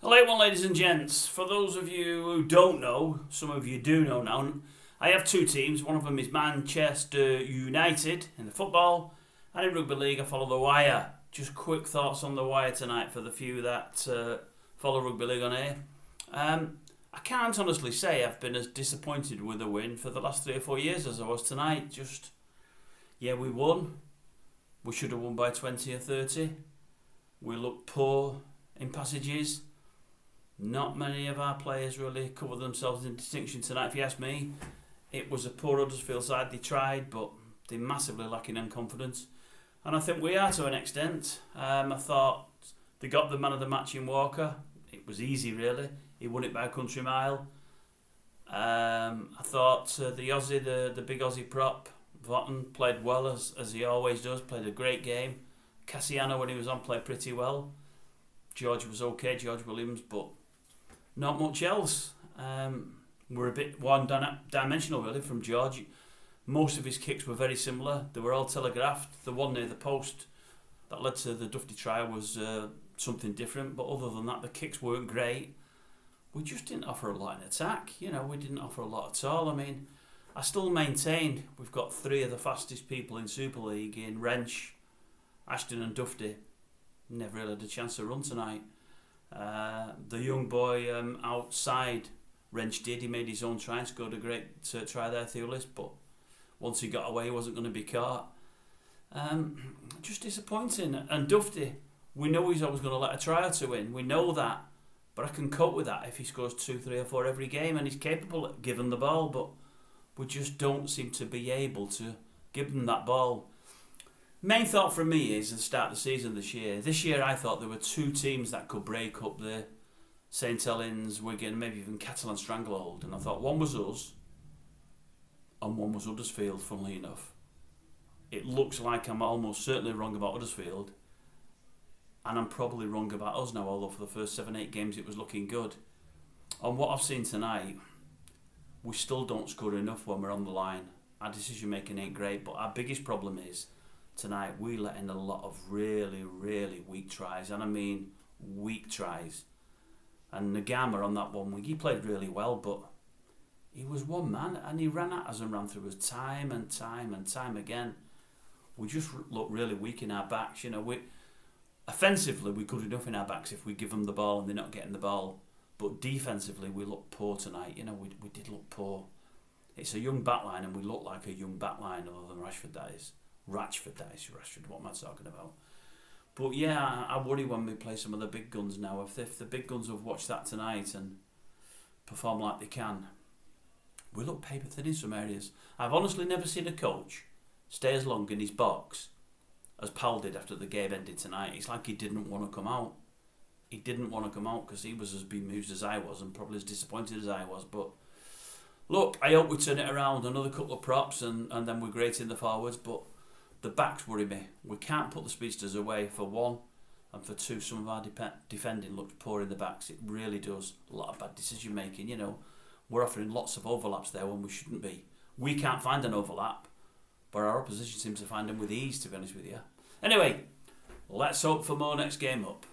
Hello, one, ladies and gents. For those of you who don't know, some of you do know now, I have two teams. One of them is Manchester United in the football, and in rugby league I follow the Wire. Just quick thoughts on the Wire tonight for the few that follow rugby league on here. I can't honestly say I've been as disappointed with the win for the last 3 or 4 years as I was tonight. We won. We should have won by 20 or 30. We looked poor in passages. Not many of our players really covered themselves in distinction tonight, if you ask me. It was a poor Huddersfield side. They tried, but they're massively lacking in confidence. And I think we are to an extent. I thought they got the man of the match in Walker. It was easy, really. He won it by a country mile. I thought the Aussie, the big Aussie prop, Vaughton, played well as he always does. Played a great game. Cassiano, when he was on, played pretty well. George was okay, George Williams, but not much else. We're a bit one-dimensional, really, from George. Most of his kicks were very similar. They were all telegraphed. The one near the post that led to the Duffy try was something different, but other than that, the kicks weren't great. We just didn't offer a lot in attack. We didn't offer a lot at all. I mean, I still maintain we've got 3 of the fastest people in Super League in Wrench, Ashton and Duffy. Never really had a chance to run tonight. The young boy outside Wrench did. He made his own try and scored a great try there, Thewlis, but once he got away, he wasn't going to be caught. Just disappointing. And Duffy, we know he's always going to let a try or two in. We know that. But I can cope with that if he scores 2, 3 or 4 every game, and he's capable of giving the ball, but we just don't seem to be able to give them that ball. Main thought from me is at the start of the season this year. This year I thought there were 2 teams that could break up the St Helens, Wigan, maybe even Catalan stranglehold. And I thought one was us and one was Huddersfield, funnily enough. It looks like I'm almost certainly wrong about Huddersfield. And I'm probably wrong about us now, although for the first 7-8 games it was looking good. On what I've seen tonight, we still don't score enough when we're on the line. Our decision making ain't great, but our biggest problem is tonight we let in a lot of really, really weak tries, and I mean weak tries. And Nagama on that one week, he played really well, but he was one man and he ran at us and ran through us time and time again. We just look really weak in our backs. Offensively, we're good enough in our backs if we give them the ball and they're not getting the ball. But defensively, we look poor tonight. We did look poor. It's a young backline and we look like a young backline other than Rashford, what am I talking about? But yeah, I worry when we play some of the big guns now. If the big guns have watched that tonight and perform like they can, we look paper thin in some areas. I've honestly never seen a coach stay as long in his box as Powell did after the game ended tonight. It's like he didn't want to come out. He didn't want to come out because he was as bemused as I was and probably as disappointed as I was. But look, I hope we turn it around. Another couple of props and then we're great in the forwards. But the backs worry me. We can't put the speedsters away, for one. And for two, some of our defending looks poor in the backs. It really does. A lot of bad decision making. We're offering lots of overlaps there when we shouldn't be. We can't find an overlap, but our opposition seems to find them with ease, to be honest with you. Anyway, let's hope for more next game up.